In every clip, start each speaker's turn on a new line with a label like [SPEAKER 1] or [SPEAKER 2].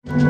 [SPEAKER 1] दिल्ली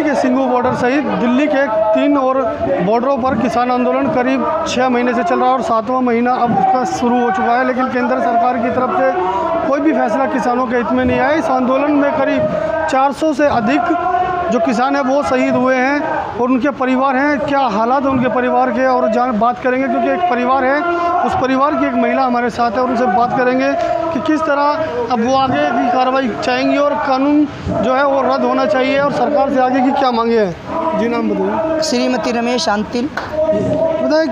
[SPEAKER 1] के सिंघू बॉर्डर सहित दिल्ली के 3 और बॉर्डरों पर किसान आंदोलन करीब 6 महीने से चल रहा है और 7वां महीना अब उसका शुरू हो चुका है, लेकिन केंद्र सरकार की तरफ से कोई भी फैसला किसानों के हित में नहीं आया। इस आंदोलन में करीब 400 से अधिक जो किसान हैं वो शहीद हुए हैं और उनके परिवार हैं, क्या हालात हैं उनके परिवार के, और बात करेंगे क्योंकि एक परिवार है, उस परिवार की एक महिला हमारे साथ है और उनसे बात करेंगे कि किस तरह अब वो आगे की कार्रवाई चाहेंगी और कानून जो है वो रद्द होना चाहिए और सरकार से आगे की क्या मांगे हैं। जी नाम बताइए।
[SPEAKER 2] श्रीमती रमेश अंतिल।
[SPEAKER 1] बताइए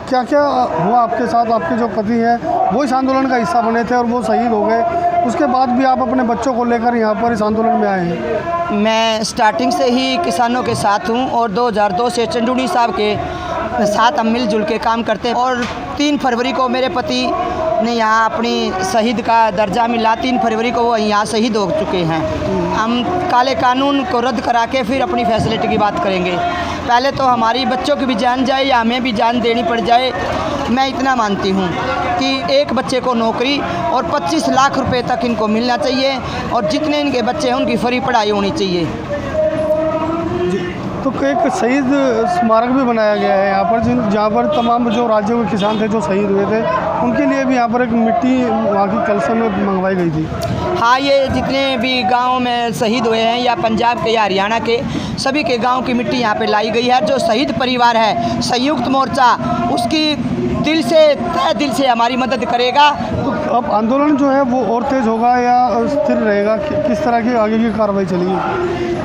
[SPEAKER 1] क्या क्या हुआ आपके साथ? आपके जो पति हैं वो इस आंदोलन का हिस्सा बने थे और वो शहीद हो गए, उसके बाद भी आप अपने बच्चों को लेकर यहाँ पर इस आंदोलन में आए हैं।
[SPEAKER 2] मैं स्टार्टिंग से ही किसानों के साथ हूँ और 2002 से चंदूनी साहब के साथ हम मिलजुल के काम करते हैं और 3 फरवरी को मेरे पति ने यहाँ अपनी शहीद का दर्जा मिला। 3 फरवरी को वो यहाँ शहीद हो चुके हैं। हम काले कानून को रद्द करा के फिर अपनी फैसिलिटी की बात करेंगे। पहले तो हमारी बच्चों की भी जान जाए या हमें भी जान देनी पड़ जाए। मैं इतना मानती हूँ कि एक बच्चे को नौकरी और 25 लाख रुपए तक इनको मिलना चाहिए और जितने इनके बच्चे हैं उनकी फ्री पढ़ाई होनी चाहिए।
[SPEAKER 1] तो एक शहीद स्मारक भी बनाया गया है यहाँ पर, जहाँ पर तमाम जो राज्यों के किसान थे जो शहीद हुए थे उनके लिए भी यहाँ पर एक मिट्टी वहाँ की कलश में मंगवाई गई थी।
[SPEAKER 2] हाँ, ये जितने भी गांव में शहीद हुए हैं या पंजाब के या हरियाणा के सभी के गांव की मिट्टी यहाँ पे लाई गई है। जो शहीद परिवार है संयुक्त मोर्चा उसकी दिल से तहे दिल से हमारी मदद करेगा।
[SPEAKER 1] तो अब आंदोलन जो है वो और तेज़ होगा या स्थिर रहेगा? किस तरह की आगे की कार्रवाई चलेगी?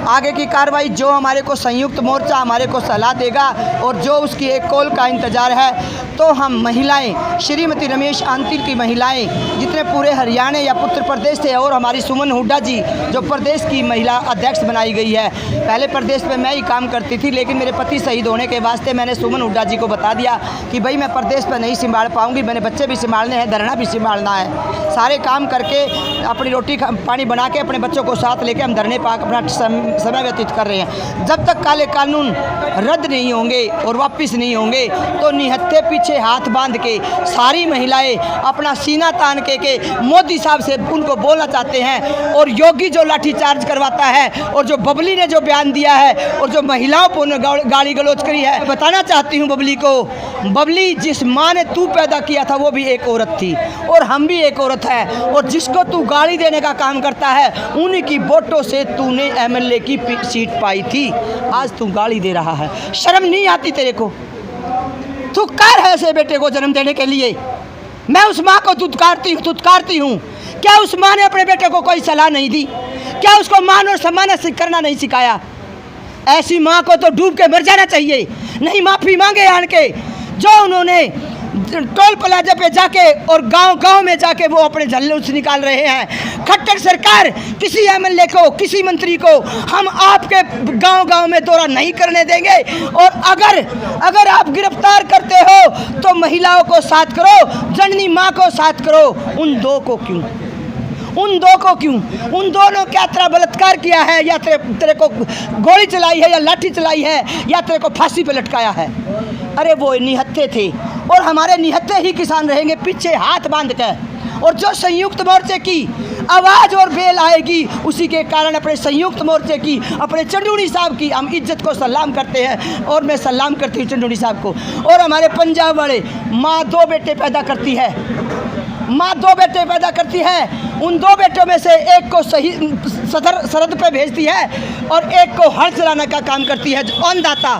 [SPEAKER 2] आगे की कार्रवाई जो हमारे को संयुक्त मोर्चा हमारे को सलाह देगा और जो उसकी एक कॉल का इंतज़ार है, तो हम महिलाएं, श्रीमती रमेश अंतिल की महिलाएं जितने पूरे हरियाणा या उत्तर प्रदेश से, और हमारी सुमन हुड्डा जी जो प्रदेश की महिला अध्यक्ष बनाई गई है। पहले प्रदेश में मैं ही काम करती थी, लेकिन मेरे पति शहीद होने के वास्ते मैंने सुमन हुड्डा जी को बता दिया कि भाई मैं प्रदेश में नहीं संभाल पाऊँगी, मैंने बच्चे भी संभालने हैं, धरना भी संभालना है। सारे काम करके अपनी रोटी पानी बना के अपने बच्चों को साथ लेके हम धरने पर अपना समय व्यतीत कर रहे हैं। जब तक काले कानून रद्द नहीं होंगे और वापस नहीं होंगे तो निहत्थे पीछे हाथ बांध के सारी महिलाएं अपना सीना तान के मोदी साहब से उनको बोलना चाहते हैं। और योगी जो लाठीचार्ज करवाता है और जो बबली ने जो बयान दिया है और जो महिलाओं पर गाली गलौज करी है, बताना चाहती हूँ बबली को, बबली जिस माँ ने तू पैदा किया था वो भी एक औरत थी और हम भी एक औरत है, और जिसको तू गाली देने का काम करता है उन्हीं की वोटों से तूने एमएलए की सीट पाई थी। आज तू गाली दे रहा है, शर्म नहीं आती तेरे को? तू कर है ऐसे बेटे को जन्म देने के लिए? मैं उस माँ को धुतकारती हूँ। क्या उस माँ ने अपने बेटे को कोई सलाह नहीं दी? क्या उसको मान और सम्मान करना नहीं सिखाया? ऐसी माँ को तो डूब के मर जाना चाहिए। नहीं माफ़ी मांगे आन के जो उन्होंने टोल प्लाजा पे जाके और गांव में जाके वो अपने झल्लूस निकाल रहे हैं। खट्टर सरकार, किसी एमएलए को, किसी मंत्री को हम आपके गांव में दौरा नहीं करने देंगे। और अगर आप गिरफ्तार करते हो तो महिलाओं को साथ करो, जननी माँ को साथ करो। उन दो को क्यों? उन दोनों क्या तेरा बलात्कार किया है, या तेरे को गोली चलाई है, या लाठी चलाई है, या तेरे को फांसी पे लटकाया है? अरे वो निहत्थे थे और हमारे निहत्थे ही किसान रहेंगे पीछे हाथ बांध कर। और जो संयुक्त मोर्चे की आवाज़ और बेल आएगी उसी के कारण अपने संयुक्त मोर्चे की, अपने चंदूनी साहब की हम इज्जत को सलाम करते हैं। और मैं सलाम करती हूँ चंदूनी साहब को। और हमारे पंजाब वाले, माँ 2 बेटे पैदा करती है, माँ 2 बेटे पैदा करती है। उन 2 बेटों में से एक को सही सरहद पे भेजती है और एक को हल चलाने का काम करती है, अन्नदाता,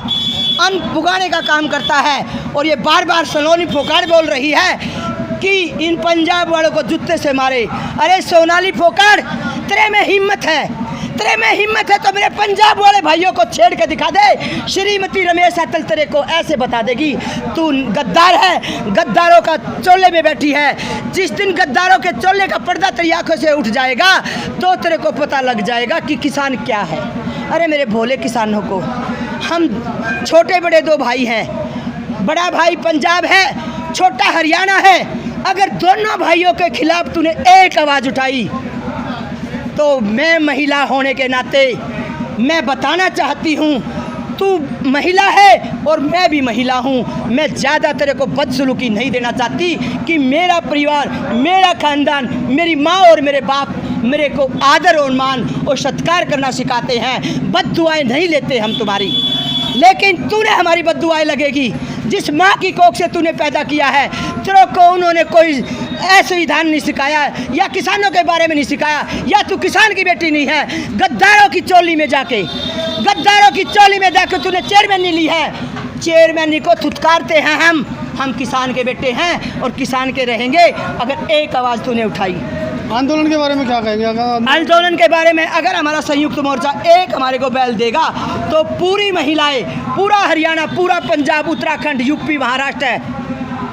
[SPEAKER 2] अन्न पुगाने का काम करता है। और ये बार बार सलोनी फोकाड़ बोल रही है कि इन पंजाब वालों को जूते से मारे। अरे सोनाली फोकाड़, तेरे में हिम्मत है तो मेरे पंजाब वाले भाइयों को छेड़ के दिखा दे। श्रीमती रमेश अंतिल तेरे को ऐसे बता देगी तू गद्दार है, गद्दारों का चोले में बैठी है। जिस दिन गद्दारों के चोले का पर्दा तेरी आंखों से उठ जाएगा तो तेरे को पता लग जाएगा कि किसान क्या है। अरे मेरे भोले किसानों को, हम छोटे बड़े 2 भाई हैं। बड़ा भाई पंजाब है, छोटा हरियाणा है। अगर दोनों भाइयों के खिलाफ तूने एक आवाज़ उठाई तो मैं महिला होने के नाते मैं बताना चाहती हूँ तू महिला है और मैं भी महिला हूँ। मैं ज़्यादा तेरे को बदसलूकी नहीं देना चाहती कि मेरा परिवार, मेरा ख़ानदान, मेरी माँ और मेरे बाप मेरे को आदर और मान और सत्कार करना सिखाते हैं। बद्दुआएं नहीं लेते हम तुम्हारी, लेकिन तूने हमारी बद्दुआएं लगेगी। जिस माँ की कोख से तूने पैदा किया है, तेरे को उन्होंने कोई ऐसे विधान नहीं सिखाया या किसानों के बारे में नहीं सिखाया, या तू किसान की बेटी नहीं है। गद्दारों की चोली में जाके तूने चेयरमैनी ली है। चेयरमैनी को थुतकारते हैं हम किसान के बेटे हैं और किसान के रहेंगे अगर एक आवाज़ तूने उठाई।
[SPEAKER 1] आंदोलन के बारे में क्या कहेंगे?
[SPEAKER 2] आंदोलन के बारे में अगर हमारा संयुक्त मोर्चा एक हमारे को बैल देगा तो पूरी महिलाएं, पूरा हरियाणा, पूरा पंजाब, उत्तराखंड, यूपी, महाराष्ट्र,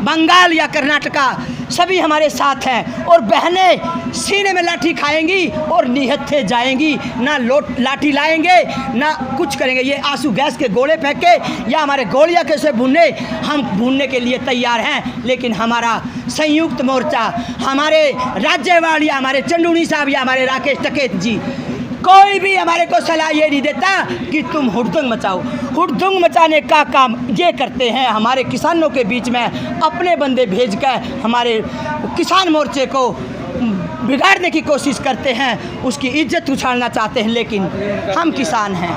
[SPEAKER 2] बंगाल या कर्नाटका सभी हमारे साथ हैं। और बहनें सीने में लाठी खाएंगी और निहत्थे जाएंगी, ना लाठी लाएंगे ना कुछ करेंगे। ये आंसू गैस के गोले फेंक के या हमारे गोलियां कैसे भूनने, हम भूनने के लिए तैयार हैं। लेकिन हमारा संयुक्त मोर्चा, हमारे राज्यवाल या हमारे चंदूनी साहब या हमारे राकेश टकेत जी, कोई भी हमारे को सलाह ये नहीं देता कि तुम हुड़दंग मचाओ। हुड़दंग मचाने का काम ये करते हैं हमारे किसानों के बीच में अपने बंदे भेज कर हमारे किसान मोर्चे को बिगाड़ने की कोशिश करते हैं, उसकी इज्जत उछालना चाहते हैं। लेकिन हम किसान हैं,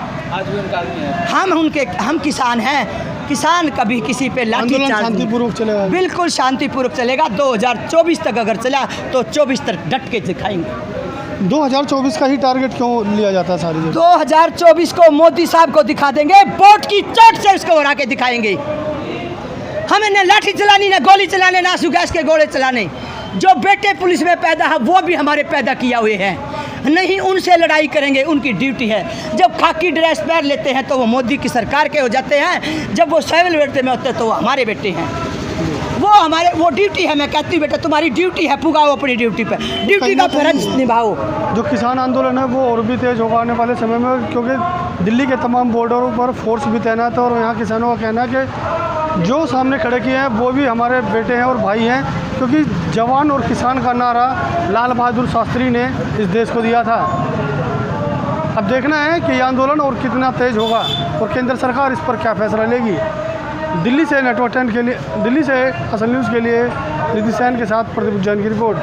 [SPEAKER 2] हम किसान हैं। किसान कभी किसी पे लाठी चार्ज
[SPEAKER 1] शांतिपूर्वक चलेगा,
[SPEAKER 2] बिल्कुल शांतिपूर्वक चलेगा। 2024 तक अगर चला तो 24 तक डट के दिखाएंगे।
[SPEAKER 1] 2024 का ही टारगेट क्यों लिया जाता है सारी जगह?
[SPEAKER 2] 2024 को मोदी साहब को दिखा देंगे, वोट की चोट से उसको उड़ा के दिखाएंगे। हमें न लाठी चलानी, न गोली चलाने, न आंसू गैस के गोले चलाने। जो बेटे पुलिस में पैदा है वो भी हमारे पैदा किया हुए हैं, नहीं उनसे लड़ाई करेंगे, उनकी ड्यूटी है। जब खाकी ड्रेस पहन लेते हैं तो वो मोदी की सरकार के हो जाते हैं, जब वो सिविल बेटे में होते हैं तो वो हमारे बेटे हैं। वो ड्यूटी है। मैं कहती हूँ बेटा तुम्हारी ड्यूटी है, पुगाओ अपनी ड्यूटी पे, ड्यूटी का फर्ज निभाओ।
[SPEAKER 1] जो किसान आंदोलन है वो और भी तेज होगा आने वाले समय में, क्योंकि दिल्ली के तमाम बॉर्डरों पर फोर्स भी तैनात है और यहाँ किसानों का कहना है कि जो सामने खड़े किए हैं वो भी हमारे बेटे हैं और भाई हैं, क्योंकि जवान और किसान का नारा लाल बहादुर शास्त्री ने इस देश को दिया था। अब देखना है कि ये आंदोलन और कितना तेज होगा और केंद्र सरकार इस पर क्या फैसला लेगी। दिल्ली से नेटवर्क 10 के लिए, दिल्ली से असल न्यूज़ के लिए निधि सैन के साथ प्रदीप जैन की रिपोर्ट।